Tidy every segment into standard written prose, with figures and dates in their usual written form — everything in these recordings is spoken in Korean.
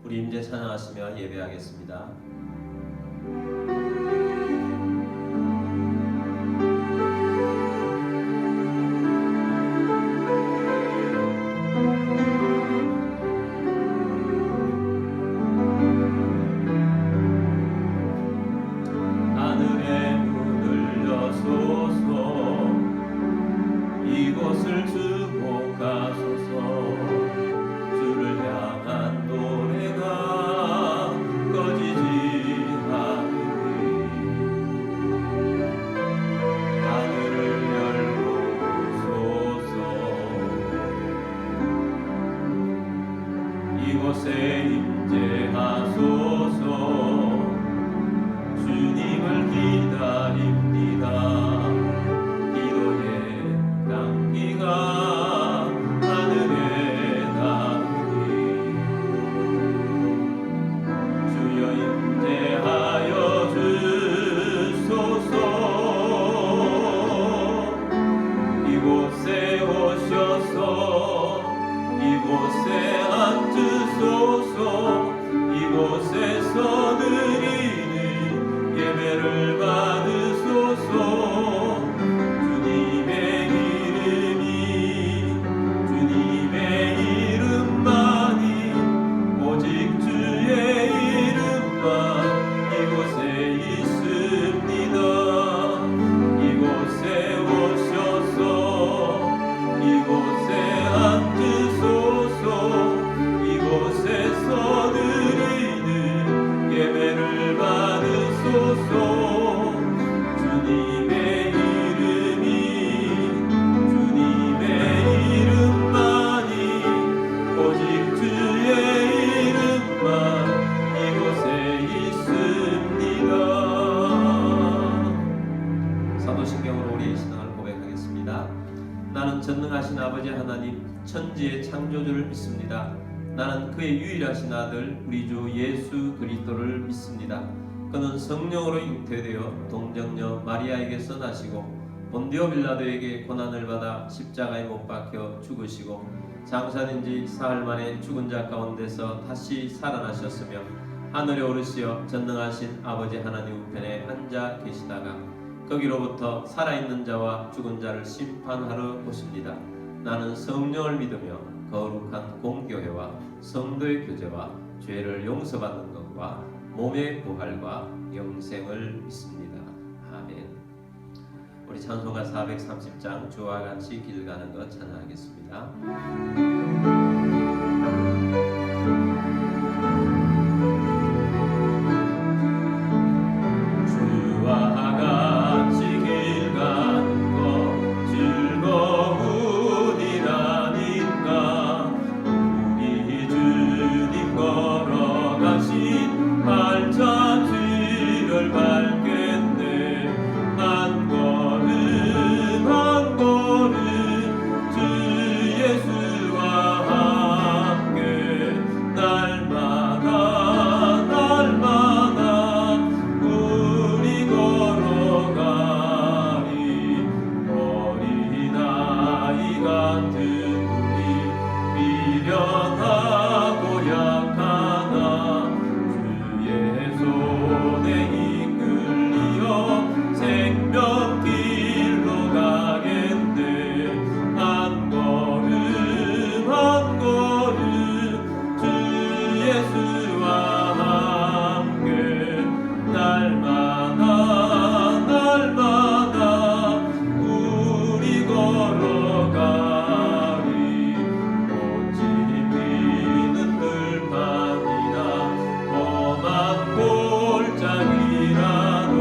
우리 임재 찬양하시며 예배하겠습니다. 하늘의 문을 여소서 이곳을 주고 가소서 주를 향한 노래가 꺼지지 않으리 하늘을 열고소서 이곳에 임재하소서 주님을 기다립니다. 기도의 향기가 하늘에 닿으니 주여 임재하여 주소서 이곳에 오셔서 이곳에 앉으소서 이곳에서 드리는 예배를 받으소서 주님의 이름만이 오직 주의 이름만 이곳에 있습니다. 이곳에 오셔서 이곳에 앉으소서 이곳에서 드리는 예배를 받으소서 주님의 이름만이 오직 주의 이름만 이곳에 있습니다. 사도신경으로 우리의 신앙을 고백하겠습니다. 나는 전능하신 아버지 하나님 천지의 창조주를 믿습니다. 나는 그의 유일하신 아들 우리 주 예수 그리스도를 믿습니다. 그는 성령으로 잉태되어 동정녀 마리아에게서 나시고 본디오 빌라도에게 고난을 받아 십자가에 못 박혀 죽으시고 장사된 지 사흘 만에 죽은 자 가운데서 다시 살아나셨으며 하늘에 오르시어 전능하신 아버지 하나님 우편에 앉아 계시다가 거기로부터 살아있는 자와 죽은 자를 심판하러 오십니다. 나는 성령을 믿으며 거룩한 공교회와 성도의 교제와 죄를 용서받는 것과 몸의 부활과 영생을 믿습니다. 아멘. 우리 찬송가 430장 주와 같이 길 가는 것 찬양하겠습니다. 주와 같이 길 가는 것 즐거우니라니까 우리 주님 걸어가신 발자취를 밟겠네 한 걸음 한 걸음 주 예수와 함께 날마다 날마다 우리 걸어가리 어린아이 같은 우리 미련하고 약하나 주의 손에 이끌리어 생명길로 가겠네 한 걸음 한 걸음 주 예수와 함께 날마다 날마다 우리 걸어가리 꽃이 피는 들판이나 험한 골짜기라도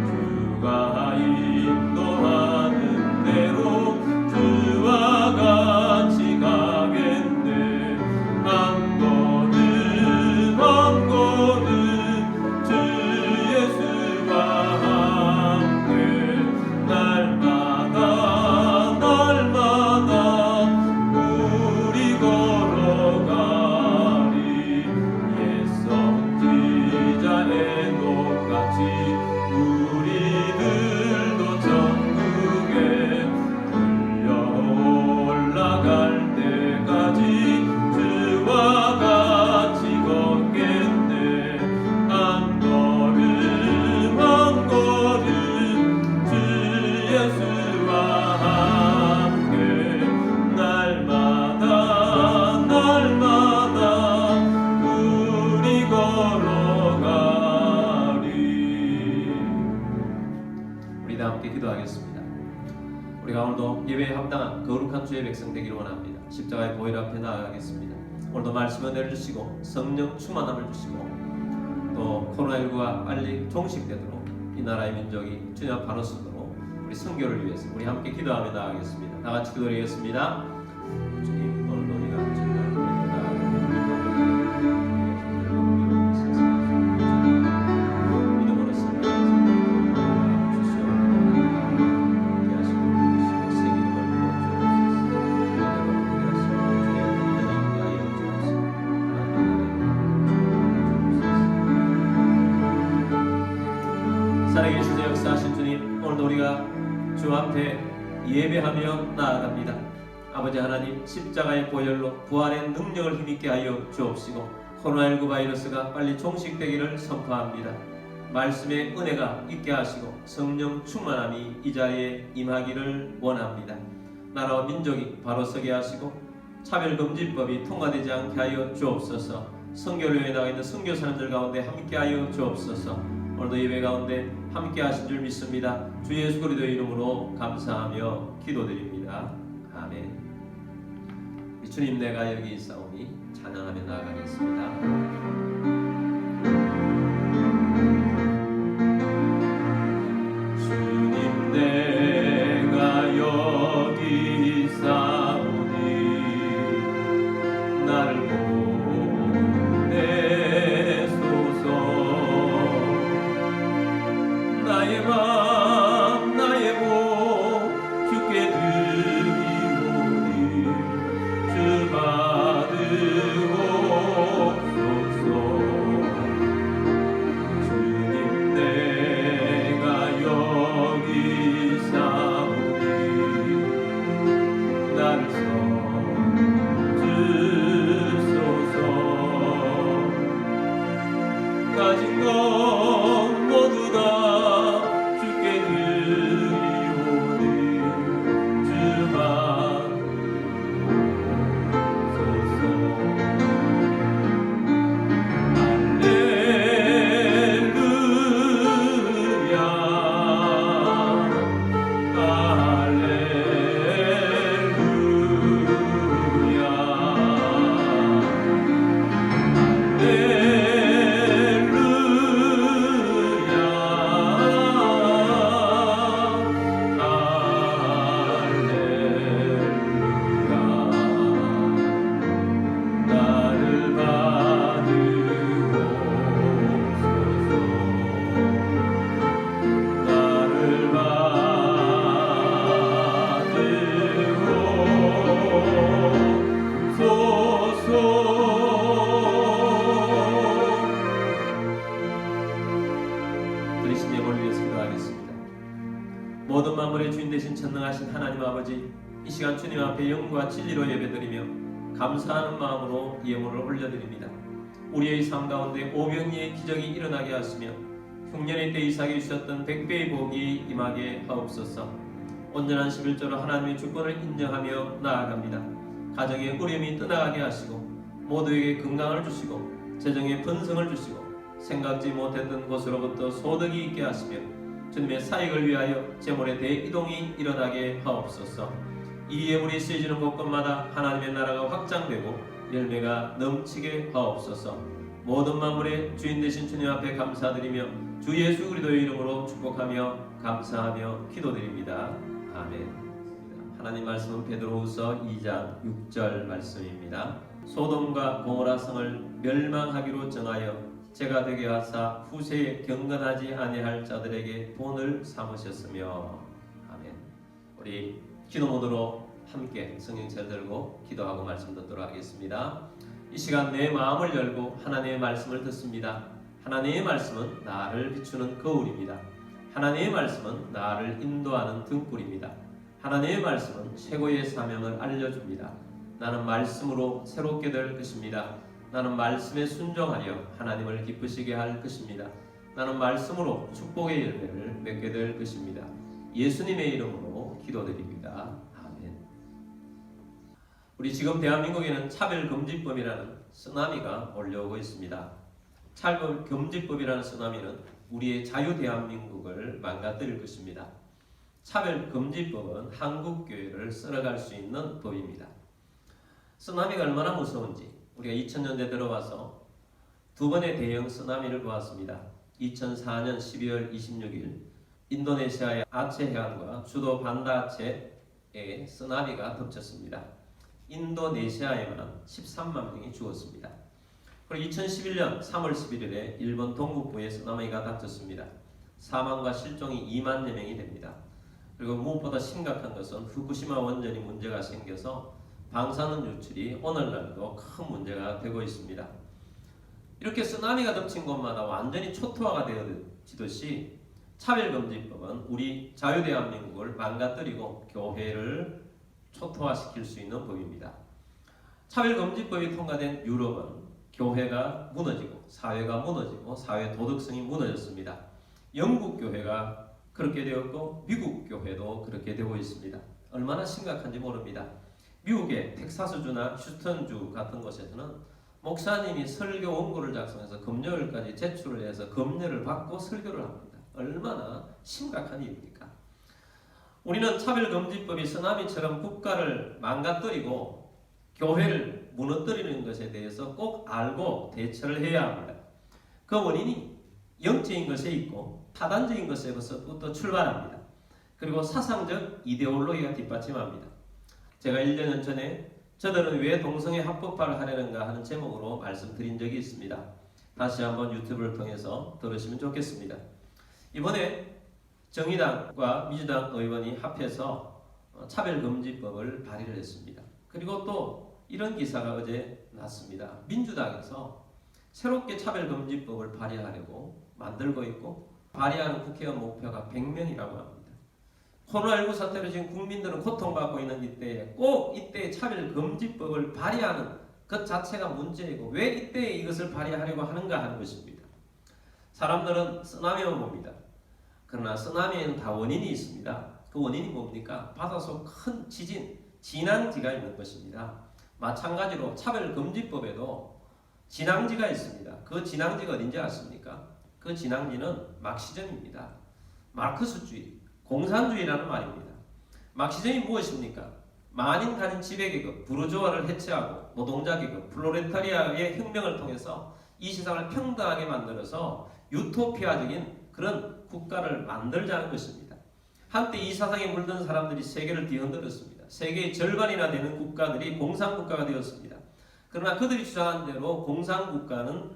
주가 인도하는 대로 주와 같이 가겠네 한 걸음 우리가 오늘도 예배에 합당한 거룩한 주의 백성 되기를 원합니다. 십자가의 보혈 앞에 나아가겠습니다. 오늘도 말씀을 내려주시고 성령 충만함을 주시고 또 코로나19가 빨리 종식되도록 이 나라의 민족이 주님 앞 바로 서도록 우리 선교를 위해서 우리 함께 기도하며 나아가겠습니다. 다 같이 기도드리겠습니다. 주님, 오늘도 우리가 주님을 살아계신 역사하신 주님, 오늘도 우리가 주 앞에 예배하며 나아갑니다. 아버지 하나님, 십자가의 보혈로 부활의 능력을 힘있게 하여 주옵시고 코로나19 바이러스가 빨리 종식되기를 선포합니다. 말씀의 은혜가 있게 하시고 성령 충만함이 이 자리에 임하기를 원합니다. 나라와 민족이 바로 서게 하시고 차별금지법이 통과되지 않게 하여 주옵소서. 선교를 위해 나가 있는 선교사님들 가운데 함께 하여 주옵소서. 오늘도 예배 가운데 함께 하신 줄 믿습니다. 주 예수 그리스도의 이름으로 감사하며 기도드립니다. 아멘. 주님, 내가 여기 있사오니 찬양하며 나아가겠습니다. 주님 내가 여기 있사오니 나를 보내소서. 나의 맘 나의 몸 주께 드리오니 주 받으옵소서. 주님 내가 여기 있사오니 나를 써주소서. 가진 것 모두 다 주께 드리오니 주 받으옵소서. 할렐루야 들으신 예물을 위해서 기도하겠습니다. 모든 만물의 주인 되신 전능하신 하나님 아버지, 이 시간 주님 앞에 영과 진리로 예배드리며 감사하는 마음으로 예물을 올려드립니다. 우리의 삶 가운데 오병이의 기적이 일어나게 하시며 흉년의 때 이삭에 주셨던 백배의 복이 임하게 하옵소서. 온전한 11조로 하나님의 주권을 인정하며 나아갑니다. 가정의 어려움이 떠나가게 하시고 모두에게 건강을 주시고 재정의 번성을 주시고 생각지 못했던 곳으로부터 소득이 있게 하시며 주님의 사역을 위하여 재물의 대이동이 일어나게 하옵소서. 이 예물이 쓰여지는 곳곳마다 하나님의 나라가 확장되고 열매가 넘치게 하옵소서. 모든 만물의 주인 되신 주님 앞에 감사드리며 주 예수 그리스도의 이름으로 축복하며 감사하며 기도드립니다. 아멘. 하나님 말씀은 베드로후서 2장 6절 말씀입니다. 소돔과 고모라 성을 멸망하기로 정하여 제가 되게 하사 후세에 경건하지 아니할 자들에게 본을 삼으셨으며. 아멘. 우리 기도 모드로 함께 성경책을 들고 기도하고 말씀 듣도록 하겠습니다. 이 시간 내 마음을 열고 하나님의 말씀을 듣습니다. 하나님의 말씀은 나를 비추는 거울입니다. 하나님의 말씀은 나를 인도하는 등불입니다. 하나님의 말씀은 최고의 사명을 알려줍니다. 나는 말씀으로 새롭게 될 것입니다. 나는 말씀에 순종하여 하나님을 기쁘시게 할 것입니다. 나는 말씀으로 축복의 열매를 맺게 될 것입니다. 예수님의 이름으로 기도드립니다. 아멘. 우리 지금 대한민국에는 차별금지법이라는 쓰나미가 올라오고 있습니다. 차별금지법이라는 쓰나미는 우리의 자유 대한민국을 망가뜨릴 것입니다. 차별금지법은 한국교회를 썰어갈 수 있는 법입니다. 쓰나미가 얼마나 무서운지 우리가 2000년대 들어와서 두 번의 대형 쓰나미를 보았습니다. 2004년 12월 26일 인도네시아의 아체 해안과 수도 반다아체에 쓰나미가 덮쳤습니다. 인도네시아에만 13만 명이 죽었습니다. 그리고 2011년 3월 11일에 일본 동북부에 쓰나미가 닥쳤습니다. 사망과 실종이 2만여 명이 됩니다. 그리고 무엇보다 심각한 것은 후쿠시마 원전이 문제가 생겨서 방사능 유출이 오늘날도 큰 문제가 되고 있습니다. 이렇게 쓰나미가 덮친 곳마다 완전히 초토화가 되어지듯이 차별금지법은 우리 자유대한민국을 망가뜨리고 교회를 초토화시킬 수 있는 법입니다. 차별금지법이 통과된 유럽은 교회가 무너지고 사회가 무너지고 사회 도덕성이 무너졌습니다. 영국 교회가 그렇게 되었고 미국 교회도 그렇게 되고 있습니다. 얼마나 심각한지 모릅니다. 미국의 텍사스주나 휴스턴주 같은 곳에서는 목사님이 설교 원고를 작성해서 금요일까지 제출을 해서 금요를 받고 설교를 합니다. 얼마나 심각한 일입니까? 우리는 차별금지법이 쓰나미처럼 국가를 망가뜨리고 교회를 무너뜨리는 것에 대해서 꼭 알고 대처를 해야 합니다. 그 원인이 영적인 것에 있고 타단적인 것에서부터 출발합니다. 그리고 사상적 이데올로기가 뒷받침합니다. 제가 1년 전에 저들은 왜 동성애 합법화를 하려는가 하는 제목으로 말씀드린 적이 있습니다. 다시 한번 유튜브를 통해서 들으시면 좋겠습니다. 이번에 정의당과 민주당 의원이 합해서 차별금지법을 발의를 했습니다. 그리고 또 이런 기사가 어제 났습니다. 민주당에서 새롭게 차별금지법을 발의하려고 만들고 있고 발의하는 국회의원 목표가 100명이라고 합니다. 코로나19 사태로 지금 국민들은 고통받고 있는 이때에 꼭 이때에 차별금지법을 발의하는 것 자체가 문제이고 왜 이때에 이것을 발의하려고 하는가 하는 것입니다. 사람들은 쓰나미만 봅니다. 그러나 쓰나미에는 다 원인이 있습니다. 그 원인이 뭡니까? 바닷속 큰 지진, 진앙지가 있는 것입니다. 마찬가지로 차별금지법에도 진앙지가 있습니다. 그 진앙지가 어딘지 아십니까? 그 진앙지는 막시즘입니다. 마르크스주의, 공산주의라는 말입니다. 막시즘이 무엇입니까? 만인 가진 지배계급, 부르주아를 해체하고 노동자계급, 플로레타리아의 혁명을 통해서 이 세상을 평등하게 만들어서 유토피아적인 그런 국가를 만들자는 것입니다. 한때 이 사상에 물든 사람들이 세계를 뒤흔들었습니다. 세계의 절반이나 되는 국가들이 공산국가가 되었습니다. 그러나 그들이 주장한 대로 공산국가는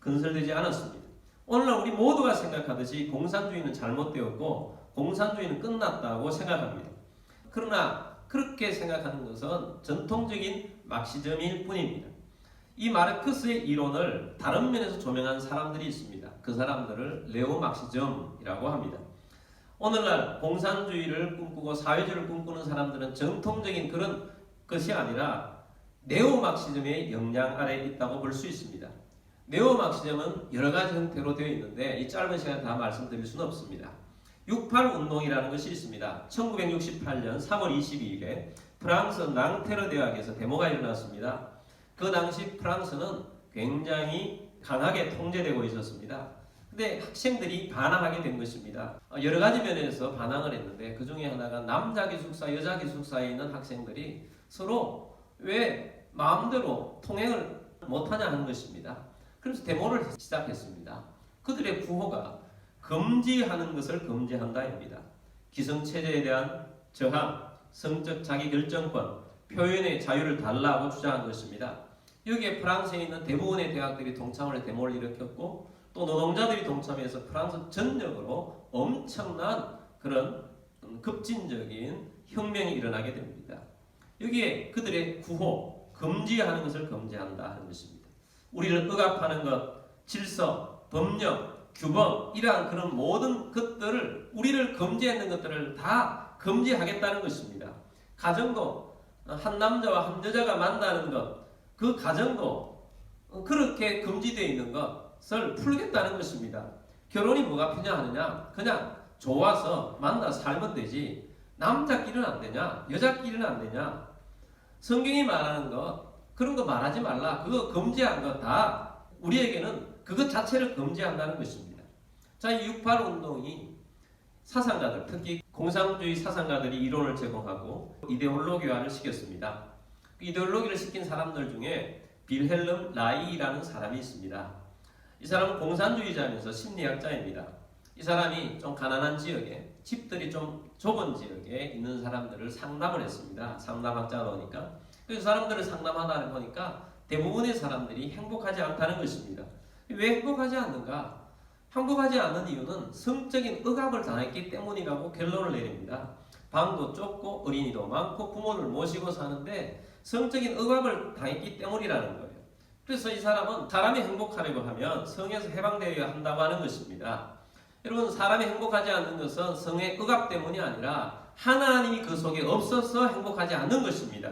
건설되지 않았습니다. 오늘날 우리 모두가 생각하듯이 공산주의는 잘못되었고 공산주의는 끝났다고 생각합니다. 그러나 그렇게 생각하는 것은 전통적인 막시즘일 뿐입니다. 이 마르크스의 이론을 다른 면에서 조명한 사람들이 있습니다. 그 사람들을 네오막시즘이라고 합니다. 오늘날 공산주의를 꿈꾸고 사회주의를 꿈꾸는 사람들은 정통적인 그런 것이 아니라 네오막시즘의 영향 아래에 있다고 볼 수 있습니다. 네오막시즘은 여러 가지 형태로 되어 있는데 이 짧은 시간에 다 말씀드릴 수는 없습니다. 68 운동이라는 것이 있습니다. 1968년 3월 22일에 프랑스 낭테르 대학에서 데모가 일어났습니다. 그 당시 프랑스는 굉장히 강하게 통제되고 있었습니다. 근데 학생들이 반항하게 된 것입니다. 여러 가지 면에서 반항을 했는데 그 중에 하나가 남자 기숙사, 여자 기숙사에 있는 학생들이 서로 왜 마음대로 통행을 못하냐 하는 것입니다. 그래서 데모를 시작했습니다. 그들의 구호가 금지하는 것을 금지한다입니다. 기성체제에 대한 저항, 성적 자기결정권, 표현의 자유를 달라고 주장한 것입니다. 여기에 프랑스에 있는 대부분의 대학들이 동참을 해 데모를 일으켰고 또 노동자들이 동참해서 프랑스 전역으로 엄청난 그런 급진적인 혁명이 일어나게 됩니다. 여기에 그들의 구호, 금지하는 것을 금지한다 하는 것입니다. 우리를 억압하는 것, 질서, 법령, 규범 이러한 그런 모든 것들을 우리를 금지하는 것들을 다 금지하겠다는 것입니다. 가정도 한 남자와 한 여자가 만나는 것, 그 가정도 그렇게 금지되어 있는 것을 풀겠다는 것입니다. 결혼이 뭐가 필요하느냐? 그냥 좋아서 만나 살면 되지. 남자끼리는 안 되냐? 여자끼리는 안 되냐? 성경이 말하는 것 그런 거 말하지 말라. 그거 금지한 것 다 우리에게는 그것 자체를 금지한다는 것입니다. 자, 이 68 운동이 사상가들, 특히 공산주의 사상가들이 이론을 제공하고 이데올로기화를 시켰습니다. 그 이데올로기를 시킨 사람들 중에 빌헬름 라이라는 사람이 있습니다. 이 사람은 공산주의자면서 심리학자입니다. 이 사람이 좀 가난한 지역에, 집들이 좀 좁은 지역에 있는 사람들을 상담을 했습니다. 상담학자가 오니까. 그 사람들을 상담하다 보니까 대부분의 사람들이 행복하지 않다는 것입니다. 왜 행복하지 않는가? 행복하지 않는 이유는 성적인 억압을 당했기 때문이라고 결론을 내립니다. 방도 좁고 어린이도 많고 부모를 모시고 사는데 성적인 억압을 당했기 때문이라는 거예요. 그래서 이 사람은 사람이 행복하려고 하면 성에서 해방되어야 한다고 하는 것입니다. 여러분, 사람이 행복하지 않는 것은 성의 억압 때문이 아니라 하나님이 그 속에 없어서 행복하지 않는 것입니다.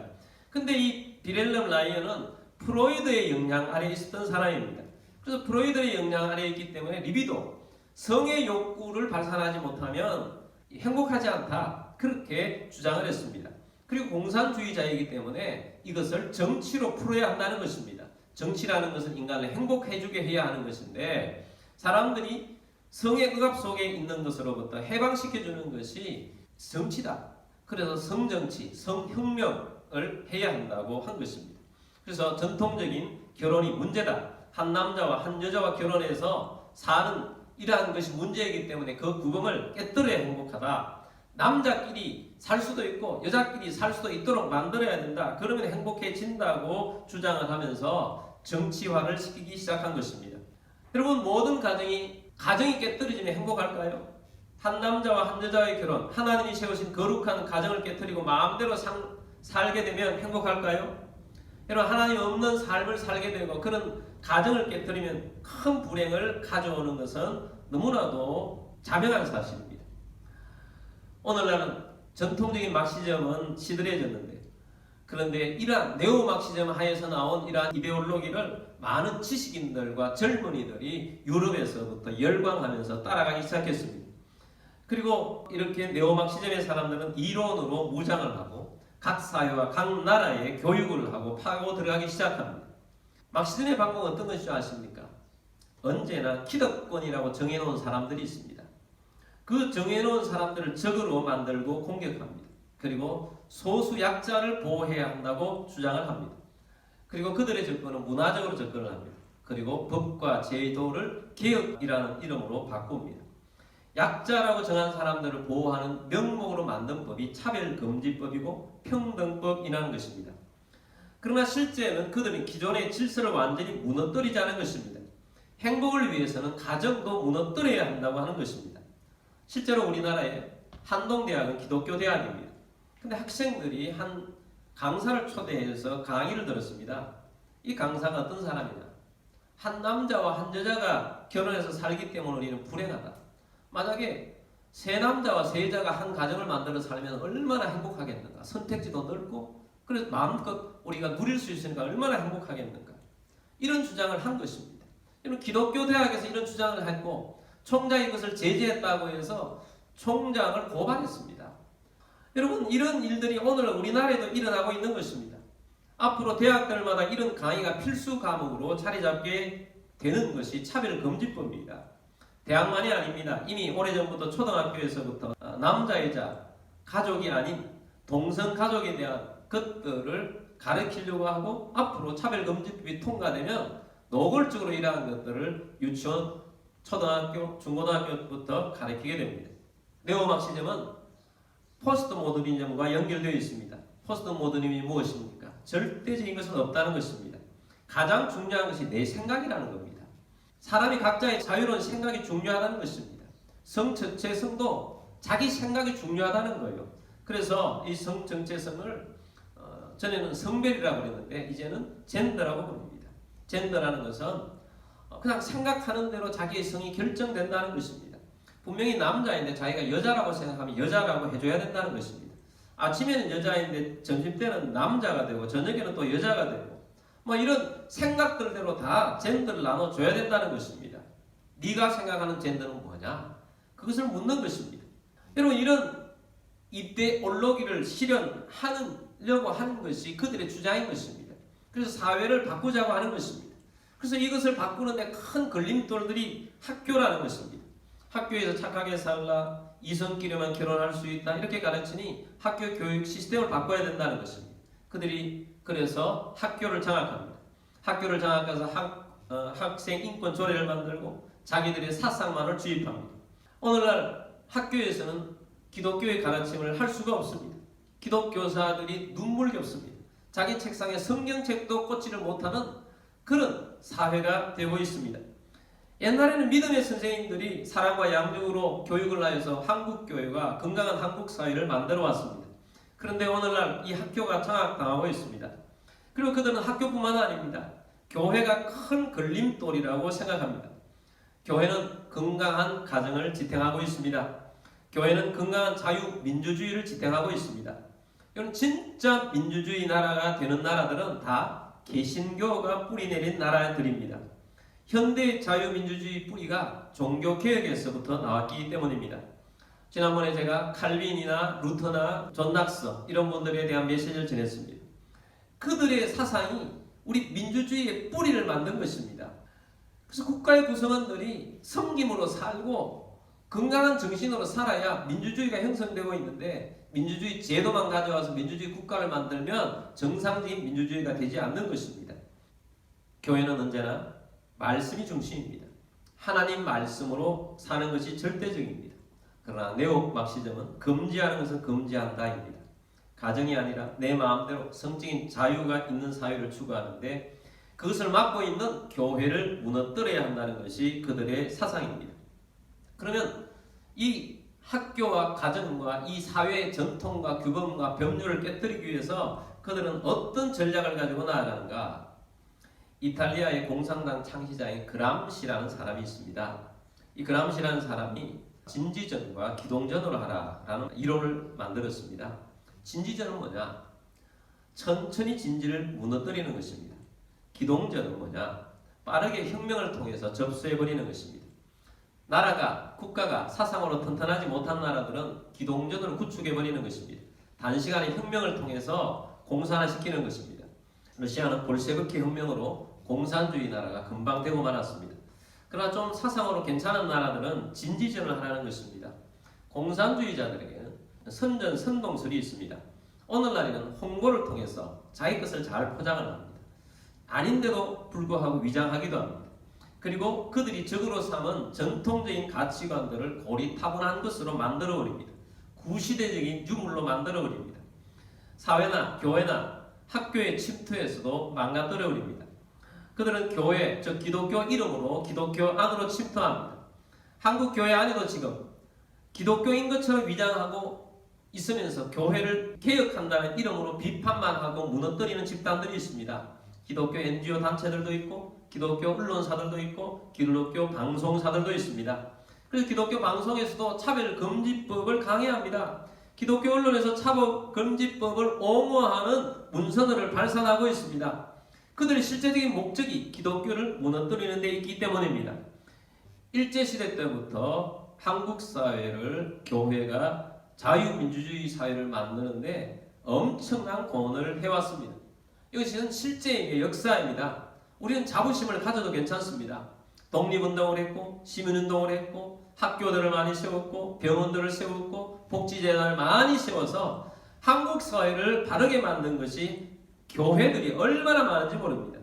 근데 이 빌헬름 라이어는 프로이드의 영향 아래에 있었던 사람입니다. 그래서 프로이드의 영향 아래에 있기 때문에 리비도, 성의 욕구를 발산하지 못하면 행복하지 않다, 그렇게 주장을 했습니다. 그리고 공산주의자이기 때문에 이것을 정치로 풀어야 한다는 것입니다. 정치라는 것은 인간을 행복해주게 해야 하는 것인데 사람들이 성의 억압 속에 있는 것으로부터 해방시켜주는 것이 정치다. 그래서 성정치, 성혁명을 해야 한다고 한 것입니다. 그래서 전통적인 결혼이 문제다. 한 남자와 한 여자와 결혼해서 사는 이러한 것이 문제이기 때문에 그 구범을 깨뜨려야 행복하다. 남자끼리 살 수도 있고 여자끼리 살 수도 있도록 만들어야 된다. 그러면 행복해진다고 주장을 하면서 정치화를 시키기 시작한 것입니다. 여러분, 모든 가정이 깨뜨려지면 행복할까요? 한 남자와 한 여자의 결혼, 하나님이 세우신 거룩한 가정을 깨뜨리고 마음대로 살게 되면 행복할까요? 여러분, 하나님 없는 삶을 살게 되고 그런 가정을 깨뜨리면 큰 불행을 가져오는 것은 너무나도 자명한 사실입니다. 오늘날은 전통적인 막시즘은 시들해졌는데, 그런데 이러한 네오막시즘 하에서 나온 이러한 이데올로기를 많은 지식인들과 젊은이들이 유럽에서부터 열광하면서 따라가기 시작했습니다. 그리고 이렇게 네오막시즘의 사람들은 이론으로 무장을 하고 각 사회와 각 나라에 교육을 하고 파고 들어가기 시작합니다. 막시즘의 방법은 어떤 것인지 아십니까? 언제나 기득권이라고 정해놓은 사람들이 있습니다. 그 정해놓은 사람들을 적으로 만들고 공격합니다. 그리고 소수 약자를 보호해야 한다고 주장을 합니다. 그리고 그들의 접근은 문화적으로 접근을 합니다. 그리고 법과 제도를 개혁이라는 이름으로 바꿉니다. 약자라고 정한 사람들을 보호하는 명목으로 만든 법이 차별금지법이고 평등법이라는 것입니다. 그러나 실제는 그들은 기존의 질서를 완전히 무너뜨리자는 것입니다. 행복을 위해서는 가정도 무너뜨려야 한다고 하는 것입니다. 실제로 우리나라의 한동대학은 기독교 대학입니다. 근데 학생들이 한 강사를 초대해서 강의를 들었습니다. 이 강사가 어떤 사람이냐? 한 남자와 한 여자가 결혼해서 살기 때문에 우리는 불행하다. 만약에 세 남자와 세 여자가 한 가정을 만들어 살면 얼마나 행복하겠는가? 선택지도 넓고 그래서 마음껏 우리가 누릴 수 있으니까 얼마나 행복하겠는가? 이런 주장을 한 것입니다. 이런 기독교 대학에서 이런 주장을 했고 총장이 이것을 제지했다고 해서 총장을 고발했습니다. 여러분, 이런 일들이 오늘 우리나라에도 일어나고 있는 것입니다. 앞으로 대학들마다 이런 강의가 필수 과목으로 자리 잡게 되는 것이 차별금지법입니다. 대학만이 아닙니다. 이미 오래전부터 초등학교에서부터 남자, 여자, 가족이 아닌 동성가족에 대한 것들을 가르치려고 하고 앞으로 차별금지법이 통과되면 노골적으로 이러한 것들을 유치원, 초등학교, 중고등학교부터 가르치게 됩니다. 네오막시즘은 포스트 모더니즘과 연결되어 있습니다. 포스트 모더니즘이 무엇입니까? 절대적인 것은 없다는 것입니다. 가장 중요한 것이 내 생각이라는 겁니다. 사람이 각자의 자유로운 생각이 중요하다는 것입니다. 성 정체성도 자기 생각이 중요하다는 거예요. 그래서 이 성 정체성을 전에는 성별이라고 그랬는데 이제는 젠더라고 부릅니다. 젠더라는 것은 그냥 생각하는 대로 자기의 성이 결정된다는 것입니다. 분명히 남자인데 자기가 여자라고 생각하면 여자라고 해줘야 된다는 것입니다. 아침에는 여자인데 점심때는 남자가 되고 저녁에는 또 여자가 되고 뭐 이런 생각들대로 다 젠더를 나눠줘야 된다는 것입니다. 네가 생각하는 젠더는 뭐냐? 그것을 묻는 것입니다. 여러분, 이런 이데올로기를 실현하려고 하는 것이 그들의 주장인 것입니다. 그래서 사회를 바꾸자고 하는 것입니다. 그래서 이것을 바꾸는데 큰 걸림돌들이 학교라는 것입니다. 학교에서 착하게 살라, 이성끼리만 결혼할 수 있다 이렇게 가르치니 학교 교육 시스템을 바꿔야 된다는 것입니다. 그들이 그래서 학교를 장악합니다. 학교를 장악해서 학생 인권 조례를 만들고 자기들의 사상만을 주입합니다. 오늘날 학교에서는 기독교의 가르침을 할 수가 없습니다. 기독교사들이 눈물겹습니다. 자기 책상에 성경책도 꽂지를 못하는 그런 사회가 되고 있습니다. 옛날에는 믿음의 선생님들이 사랑과 양육으로 교육을 하여서 한국교회가 건강한 한국사회를 만들어 왔습니다. 그런데 오늘날 이 학교가 장악당하고 있습니다. 그리고 그들은 학교뿐만 아닙니다. 교회가 큰 걸림돌이라고 생각합니다. 교회는 건강한 가정을 지탱하고 있습니다. 교회는 건강한 자유민주주의를 지탱하고 있습니다. 이런 진짜 민주주의 나라가 되는 나라들은 다 개신교가 뿌리내린 나라들입니다. 현대의 자유민주주의 뿌리가 종교개혁에서부터 나왔기 때문입니다. 지난번에 제가 칼빈이나 루터나 존 낙서 이런 분들에 대한 메시지를 전했습니다. 그들의 사상이 우리 민주주의의 뿌리를 만든 것입니다. 그래서 국가의 구성원들이 섬김으로 살고 건강한 정신으로 살아야 민주주의가 형성되고 있는데 민주주의 제도만 가져와서 민주주의 국가를 만들면 정상적인 민주주의가 되지 않는 것입니다. 교회는 언제나 말씀이 중심입니다. 하나님 말씀으로 사는 것이 절대적입니다. 그러나 네오막시즘은 금지하는 것은 금지한다입니다. 가정이 아니라 내 마음대로 성적인 자유가 있는 사회를 추구하는데 그것을 막고 있는 교회를 무너뜨려야 한다는 것이 그들의 사상입니다. 그러면 이 학교와 가정과 이 사회의 전통과 규범과 법률을 깨뜨리기 위해서 그들은 어떤 전략을 가지고 나아가는가? 이탈리아의 공산당 창시자인 그람시라는 사람이 있습니다. 이 그람시라는 사람이 진지전과 기동전으로 하라라는 이론을 만들었습니다. 진지전은 뭐냐? 천천히 진지를 무너뜨리는 것입니다. 기동전은 뭐냐? 빠르게 혁명을 통해서 접수해버리는 것입니다. 국가가 사상으로 튼튼하지 못한 나라들은 기동전으로 구축해버리는 것입니다. 단시간에 혁명을 통해서 공산화시키는 것입니다. 러시아는 볼셰비키 혁명으로 공산주의 나라가 금방 되고 말았습니다. 그러나 좀 사상으로 괜찮은 나라들은 진지전을 하라는 것입니다. 공산주의자들에게는 선전선동설이 있습니다. 오늘날에는 홍보를 통해서 자기 것을 잘 포장을 합니다. 아닌데도 불구하고 위장하기도 합니다. 그리고 그들이 적으로 삼은 전통적인 가치관들을 고리타분한 것으로 만들어버립니다. 구시대적인 유물로 만들어버립니다. 사회나 교회나 학교의 침투에서도 망가뜨려버립니다. 그들은 교회, 즉 기독교 이름으로 기독교 안으로 침투합니다. 한국 교회 안에도 지금 기독교인 것처럼 위장하고 있으면서 교회를 개혁한다는 이름으로 비판만 하고 무너뜨리는 집단들이 있습니다. 기독교 NGO 단체들도 있고 기독교 언론사들도 있고 기독교 방송사들도 있습니다. 그래서 기독교 방송에서도 차별금지법을 강행합니다. 기독교 언론에서 차별금지법을 옹호하는 문서들을 발산하고 있습니다. 그들의 실제적인 목적이 기독교를 무너뜨리는 데 있기 때문입니다. 일제시대 때부터 한국 사회를 교회가 자유민주주의 사회를 만드는데 엄청난 공헌을 해왔습니다. 이것은 실제의 역사입니다. 우리는 자부심을 가져도 괜찮습니다. 독립운동을 했고 시민운동을 했고 학교들을 많이 세웠고 병원들을 세웠고 복지재단을 많이 세워서 한국 사회를 바르게 만든 것이 교회들이 얼마나 많은지 모릅니다.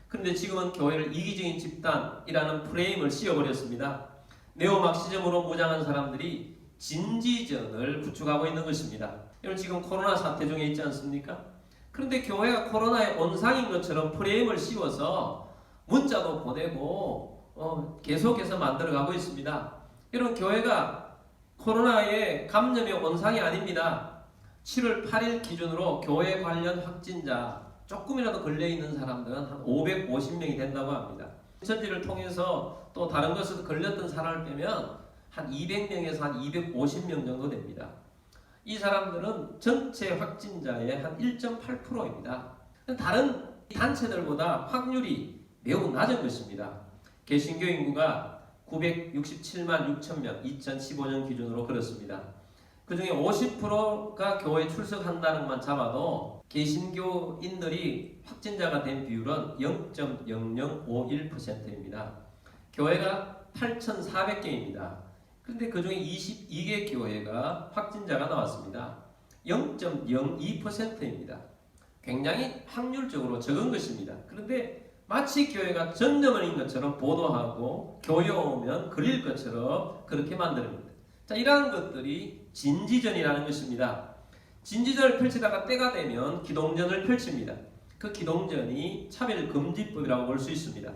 그런데 지금은 교회를 이기적인 집단이라는 프레임을 씌워버렸습니다. 네오막시즘으로 무장한 사람들이 진지전을 구축하고 있는 것입니다. 여러분 지금 코로나 사태 중에 있지 않습니까? 그런데 교회가 코로나의 온상인 것처럼 프레임을 씌워서 문자도 보내고 계속해서 만들어가고 있습니다. 여러분 교회가 코로나의 감염의 온상이 아닙니다. 7월 8일 기준으로 교회 관련 확진자 조금이라도 걸려있는 사람들은 한 550명이 된다고 합니다. 전지를 통해서 또 다른 것에도 걸렸던 사람을 빼면 한 200명에서 한 250명 정도 됩니다. 이 사람들은 전체 확진자의 한 1.8%입니다. 다른 단체들보다 확률이 매우 낮은 것입니다. 개신교 인구가 967만 6천 명, 2015년 기준으로 그렇습니다. 그 중에 50%가 교회에 출석한다는 것만 잡아도 개신교인들이 확진자가 된 비율은 0.0051%입니다. 교회가 8,400개입니다. 그런데 그중에 22개 교회가 확진자가 나왔습니다. 0.02%입니다. 굉장히 확률적으로 적은 것입니다. 그런데 마치 교회가 전염원인 것처럼 보도하고 교회 오면 걸릴 것처럼 그렇게 만듭니다. 자, 이러한 것들이 진지전이라는 것입니다. 진지전을 펼치다가 때가 되면 기동전을 펼칩니다. 그 기동전이 차별금지법이라고 볼 수 있습니다.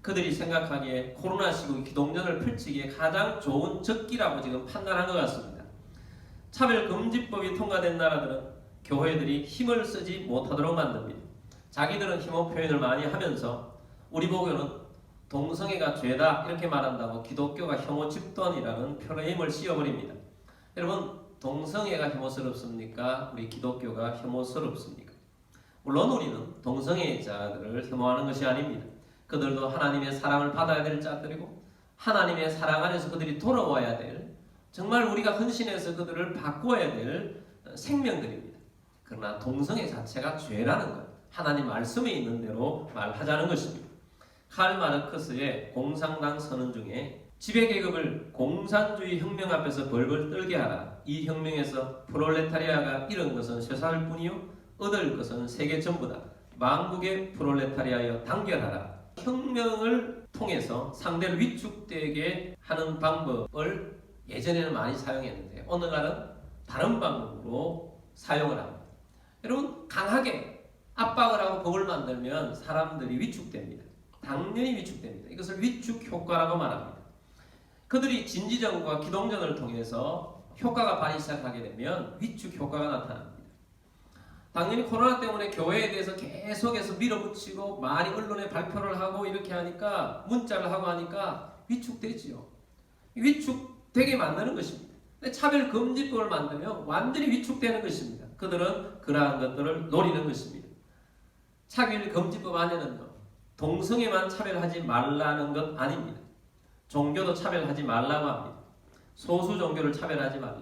그들이 생각하기에 코로나 시국에 기동전을 펼치기에 가장 좋은 적기라고 지금 판단한 것 같습니다. 차별금지법이 통과된 나라들은 교회들이 힘을 쓰지 못하도록 만듭니다. 자기들은 혐오 표현을 많이 하면서 우리 보고는 동성애가 죄다 이렇게 말한다고 기독교가 혐오 집단이라는 프레임을 씌워버립니다. 여러분, 동성애가 혐오스럽습니까? 우리 기독교가 혐오스럽습니까? 물론 우리는 동성애자들을 혐오하는 것이 아닙니다. 그들도 하나님의 사랑을 받아야 될 자들이고 하나님의 사랑 안에서 그들이 돌아와야 될, 정말 우리가 헌신해서 그들을 바꿔야 될 생명들입니다. 그러나 동성애 자체가 죄라는 것, 하나님 말씀에 있는 대로 말하자는 것입니다. 칼 마르크스의 공산당 선언 중에 지배계급을 공산주의 혁명 앞에서 벌벌 떨게 하라. 이 혁명에서 프롤레타리아가 잃은 것은 쇠사일 뿐이요 얻을 것은 세계 전부다. 만국의 프롤레타리아여 단결하라. 혁명을 통해서 상대를 위축되게 하는 방법을 예전에는 많이 사용했는데 오늘날은 다른 방법으로 사용을 합니다. 여러분, 강하게 압박을 하고 법을 만들면 사람들이 위축됩니다. 당연히 위축됩니다. 이것을 위축 효과라고 말합니다. 그들이 진지전과 기동전을 통해서 효과가 발휘 시작하게 되면 위축 효과가 나타납니다. 당연히 코로나 때문에 교회에 대해서 계속해서 밀어붙이고 많이 언론에 발표를 하고 이렇게 하니까 문자를 하고 하니까 위축되지요. 위축되게 만드는 것입니다. 근데 차별금지법을 만들면 완전히 위축되는 것입니다. 그들은 그러한 것들을 노리는 것입니다. 차별금지법 안에는 동성애만 차별하지 말라는 것 아닙니다. 종교도 차별하지 말라고 합니다. 소수 종교를 차별하지 말라.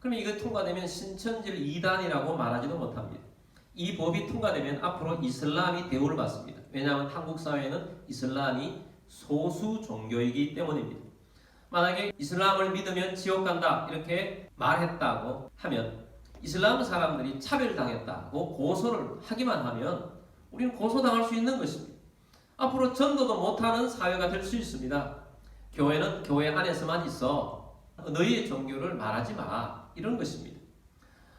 그러면 이거 통과되면 신천지를 이단이라고 말하지도 못합니다. 이 법이 통과되면 앞으로 이슬람이 대우를 받습니다. 왜냐하면 한국 사회는 이슬람이 소수 종교이기 때문입니다. 만약에 이슬람을 믿으면 지옥 간다 이렇게 말했다고 하면 이슬람 사람들이 차별당했다고 고소를 하기만 하면 우리는 고소당할 수 있는 것입니다. 앞으로 전도도 못하는 사회가 될 수 있습니다. 교회는 교회 안에서만 있어. 너희의 종교를 말하지 마. 이런 것입니다.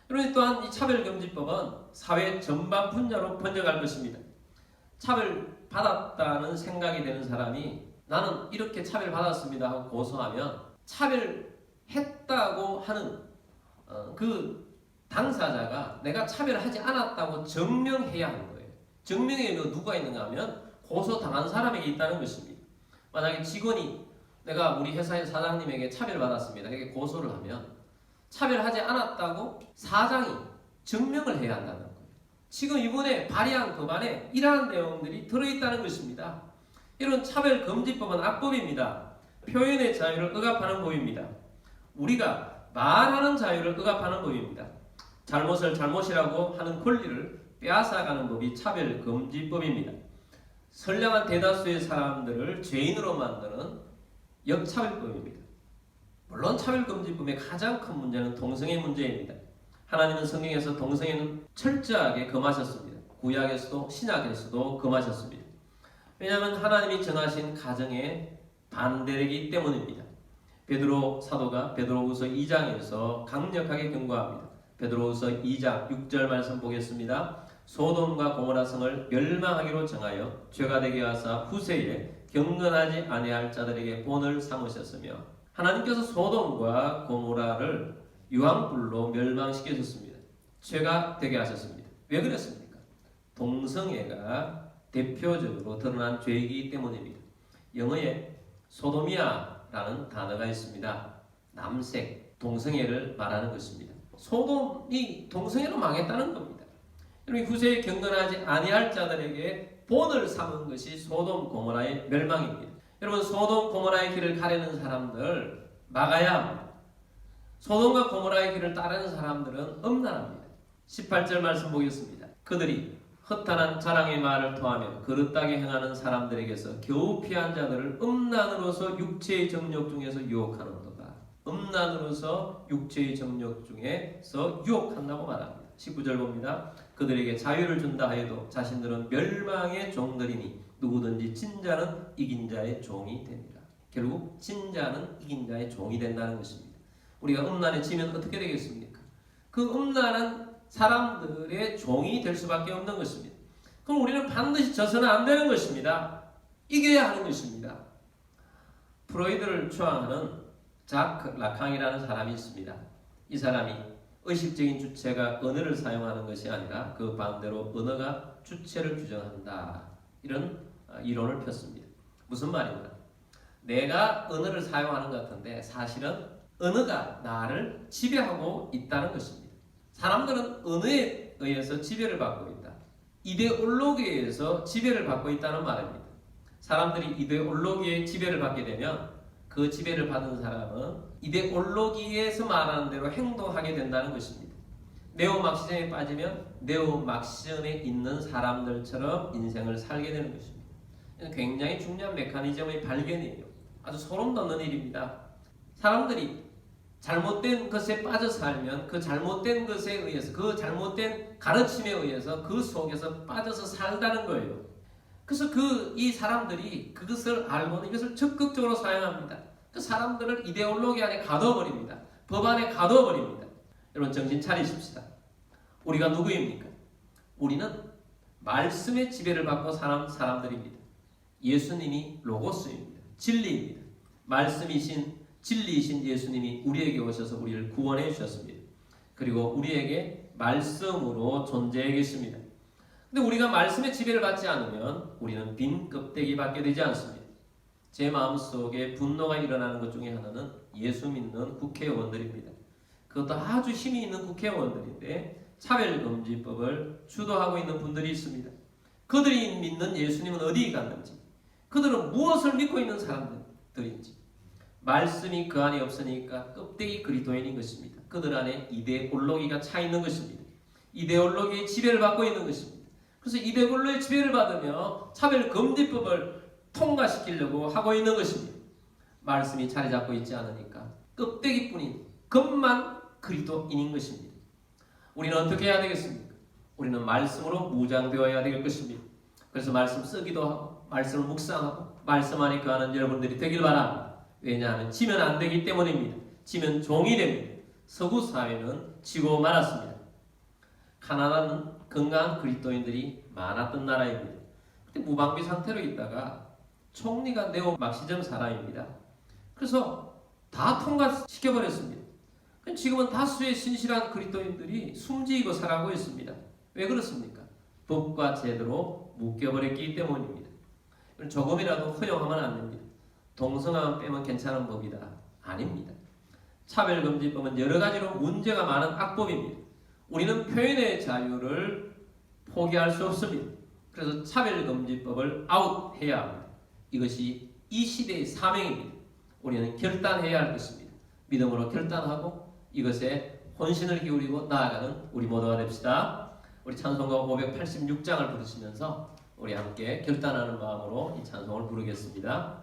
그러니 또한 이 차별금지법은 사회 전반 분야로 번져갈 것입니다. 차별받았다는 생각이 되는 사람이 나는 이렇게 차별받았습니다 하고 고소하면 차별했다고 하는 그 당사자가 내가 차별하지 않았다고 증명해야 하는 거예요. 증명의 누가 있는가 하면 고소당한 사람에게 있다는 것입니다. 만약에 직원이 내가 우리 회사의 사장님에게 차별받았습니다 이렇게 고소를 하면 차별하지 않았다고 사장이 증명을 해야 한다는 거예요. 지금 이번에 발의한 법안에 이러한 내용들이 들어있다는 것입니다. 이런 차별금지법은 악법입니다. 표현의 자유를 억압하는 법입니다. 우리가 말하는 자유를 억압하는 법입니다. 잘못을 잘못이라고 하는 권리를 빼앗아가는 법이 차별금지법입니다. 선량한 대다수의 사람들을 죄인으로 만드는 역차별법입니다. 물론 차별금지법의 가장 큰 문제는 동성애 문제입니다. 하나님은 성경에서 동성애는 철저하게 금하셨습니다. 구약에서도 신약에서도 금하셨습니다. 왜냐하면 하나님이 정하신 가정에 반대이기 때문입니다. 베드로 사도가 베드로후서 2장에서 강력하게 경고합니다. 베드로후서 2장 6절 말씀 보겠습니다. 소돔과 고모라 성을 멸망하기로 정하여 죄가 되게 하사 후세에 경건하지 아니할 자들에게 본을 삼으셨으며 하나님께서 소돔과 고모라를 유황불로 멸망시키셨습니다. 죄가 되게 하셨습니다. 왜 그랬습니까? 동성애가 대표적으로 드러난 죄이기 때문입니다. 영어에 소도미아라는 단어가 있습니다. 남색, 동성애를 말하는 것입니다. 소돔이 동성애로 망했다는 겁니다. 여러분, 후세에 경건하지 아니할 자들에게 본을 삼은 것이 소돔 고모라의 멸망입니다. 여러분, 소돔 고모라의 길을 가려는 사람들 막아야 합니다. 소돔과 고모라의 길을 따르는 사람들은 엄난합니다. 18절 말씀 보겠습니다. 그들이 허탄한 자랑의 말을 토하며 그릇되게 행하는 사람들에게서 겨우 피한 자들을 음란으로서 육체의 정욕 중에서 유혹하는도다. 음란으로서 육체의 정욕 중에서 유혹한다고 말합니다. 19절 봅니다. 그들에게 자유를 준다 하여도 자신들은 멸망의 종들이니 누구든지 진 자는 이긴 자의 종이 됩니다. 결국 진 자는 이긴 자의 종이 된다는 것입니다. 우리가 음란에 지면 어떻게 되겠습니까? 그 음란한 사람들의 종이 될 수밖에 없는 것입니다. 그럼 우리는 반드시 져서는 안 되는 것입니다. 이겨야 하는 것입니다. 프로이드를 추앙하는 자크 라캉이라는 사람이 있습니다. 이 사람이 의식적인 주체가 언어를 사용하는 것이 아니라 그 반대로 언어가 주체를 규정한다. 이런 이론을 폈습니다. 무슨 말인가? 내가 언어를 사용하는 것 같은데 사실은 언어가 나를 지배하고 있다는 것입니다. 사람들은 언어에 의해서 지배를 받고 있다. 이데올로기에 의해서 지배를 받고 있다는 말입니다. 사람들이 이데올로기에 지배를 받게 되면 그 지배를 받은 사람은 이데올로기에서 말하는 대로 행동하게 된다는 것입니다. 네오막시즘에 빠지면 네오막시즘에 있는 사람들처럼 인생을 살게 되는 것입니다. 굉장히 중요한 메커니즘의 발견이에요. 아주 소름 돋는 일입니다. 사람들이 잘못된 것에 빠져 살면 그 잘못된 것에 의해서 그 잘못된 가르침에 의해서 그 속에서 빠져서 살다는 거예요. 그래서 이 사람들이 그것을 알고는 이것을 적극적으로 사용합니다. 그 사람들을 이데올로기 안에 가둬버립니다. 법 안에 가둬버립니다. 여러분 정신 차리십시다. 우리가 누구입니까? 우리는 말씀의 지배를 받고 사는 사람들입니다. 예수님이 로고스입니다. 진리입니다. 말씀이신 진리이신 예수님이 우리에게 오셔서 우리를 구원해 주셨습니다. 그리고 우리에게 말씀으로 존재해 계십니다. 근데 우리가 말씀의 지배를 받지 않으면 우리는 빈 껍데기 받게 되지 않습니다. 제 마음속에 분노가 일어나는 것 중에 하나는 예수 믿는 국회의원들입니다. 그것도 아주 힘이 있는 국회의원들인데 차별금지법을 주도하고 있는 분들이 있습니다. 그들이 믿는 예수님은 어디에 갔는지, 그들은 무엇을 믿고 있는 사람들인지, 말씀이 그 안에 없으니까 껍데기 그리스도인인 것입니다. 그들 안에 이데올로기가 차 있는 것입니다. 이데올로기의 지배를 받고 있는 것입니다. 그래서 이데올로기의 지배를 받으며 차별금지법을 통과시키려고 하고 있는 것입니다. 말씀이 자리 잡고 있지 않으니까 껍데기뿐인 겉만 그리스도인인 것입니다. 우리는 어떻게 해야 되겠습니까? 우리는 말씀으로 무장되어야 될 것입니다. 그래서 말씀 쓰기도 하고 말씀을 묵상하고 말씀 안에 거하는 여러분들이 되길 바랍니다. 왜냐하면 지면 안 되기 때문입니다. 지면 종이 됩니다. 서구 사회는 지고 말았습니다. 가나다는 건강한 그리스도인들이 많았던 나라입니다. 그때 무방비 상태로 있다가 총리가 네오막시즘 사람입니다. 그래서 다 통과시켜버렸습니다. 지금은 다수의 신실한 그리스도인들이 숨지고 살아가고 있습니다. 왜 그렇습니까? 법과 제도로 묶여버렸기 때문입니다. 조금이라도 허용하면 안 됩니다. 동성애만 빼면 괜찮은 법이다. 아닙니다. 차별금지법은 여러 가지로 문제가 많은 악법입니다. 우리는 표현의 자유를 포기할 수 없습니다. 그래서 차별금지법을 아웃해야 합니다. 이것이 이 시대의 사명입니다. 우리는 결단해야 할 것입니다. 믿음으로 결단하고 이것에 혼신을 기울이고 나아가는 우리 모두가 됩시다. 우리 찬송가 586장을 부르시면서 우리 함께 결단하는 마음으로 이 찬송을 부르겠습니다.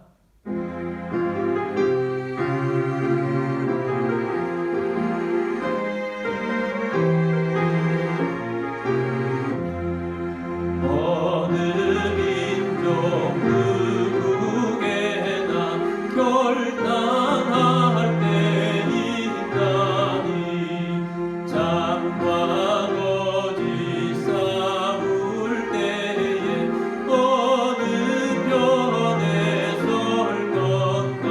어느 편에 설 것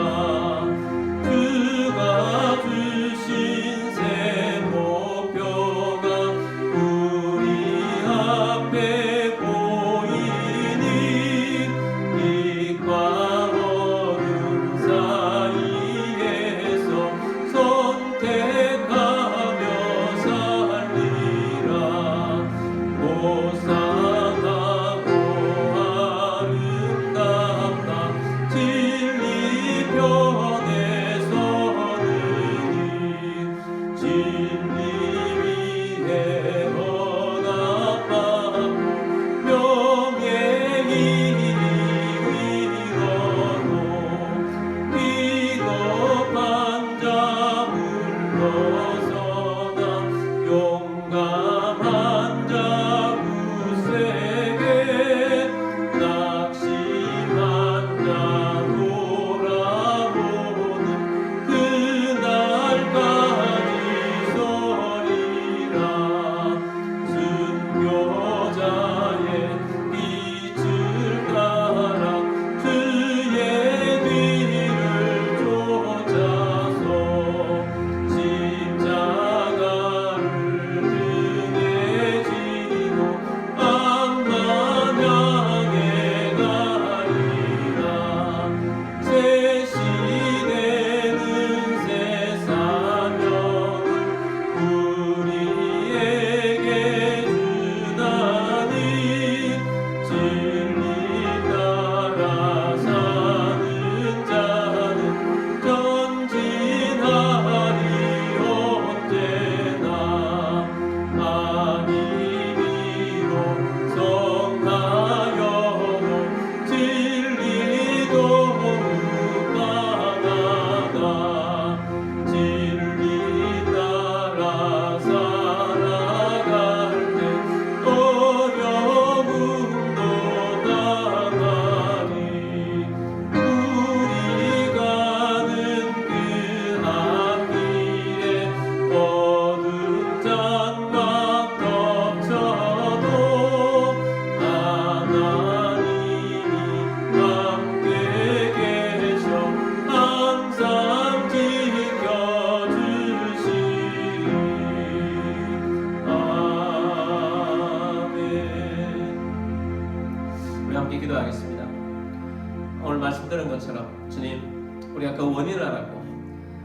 주님, 우리가 그 원인을 알았고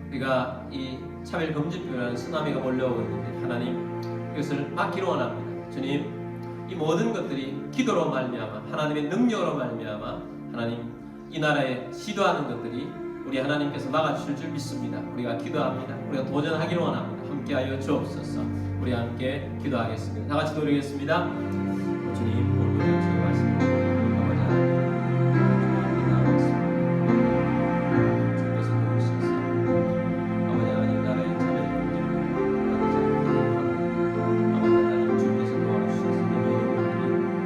우리가 이 차별금지법이라는 쓰나미가 몰려오고 있는데 하나님, 이것을 막기로 원합니다. 주님, 이 모든 것들이 기도로 말미암아 하나님의 능력으로 말미암아 하나님, 이 나라에 시도하는 것들이 우리 하나님께서 막아주실 줄 믿습니다. 우리가 기도합니다. 우리가 도전하기로 원합니다. 함께하여 주옵소서. 우리 함께 기도하겠습니다. 다 같이 노래하겠습니다. 주님, 오늘 우리가 주의 말씀 아버지 하나님 주께서 도우셔서 아버지 하나님 나라의 차별금지를 받지 않도록 아버지 하나님 주께서 도와주셔서 예배인들이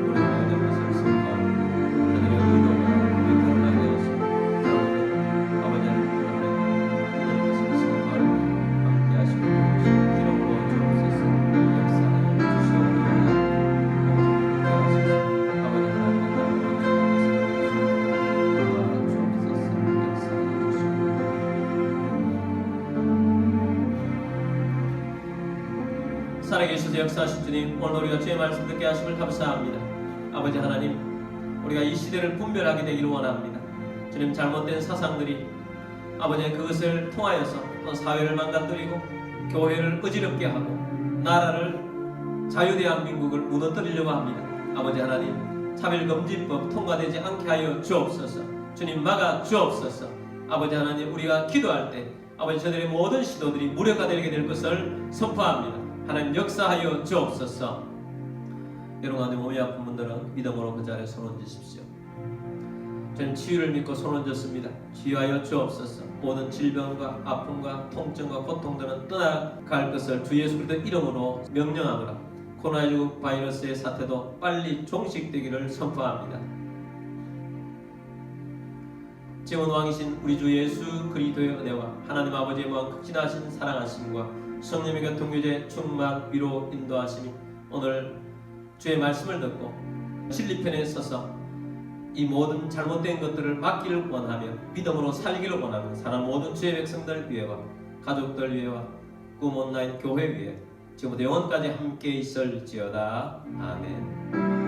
우리 가운데 것을 선포하고 그들의 의도가 드러나게 하시고 아버지 하나님 것을 선포하고 함께 하시고 기록으로 주옵소서. 역사하여 주시옵소서. 아버지 하나님의 나라와 주옵소서. 역사하여 주시옵소서. 살아계셔서 역사하신 주님, 오늘 우리가 주의 말씀 듣게 하심을 감사합니다. 아버지 하나님, 우리가 이 시대를 분별하게 되기를 원합니다. 주님, 잘못된 사상들이 아버지 그것을 통하여서 또 사회를 망가뜨리고 교회를 어지럽게 하고 나라를 자유대한민국을 무너뜨리려고 합니다. 아버지 하나님, 차별금지법 통과되지 않게 하여 주옵소서. 주님, 막아 주옵소서. 아버지 하나님, 우리가 기도할 때 아버지 저들의 모든 시도들이 무력화되게 될 것을 선포합니다. 하나님, 역사하여 주옵소서. 여러분 가운데 몸이 아픈 분들은 믿음으로 그 자리에 손 얹으십시오. 저는 치유를 믿고 손 얹었습니다. 치유하여 주옵소서. 모든 질병과 아픔과 통증과 고통들은 떠나갈 것을 주 예수 그리스도 이름으로 명령하노라. 코로나19 바이러스의 사태도 빨리 종식되기를 선포합니다. 지원 왕이신 우리 주 예수 그리스도의 은혜와 하나님 아버지의 무한 극진하신 사랑하심과 성령의 교통교제 충만 위로 인도하심이 오늘 주의 말씀을 듣고 진리편에 서서 이 모든 잘못된 것들을 막기를 원하며 믿음으로 살기를 원하며 사는 모든 주의 백성들 위해와 가족들 위해와 꿈 온라인 교회 위에 지금부터 영원까지 함께 있을지어다. 아멘.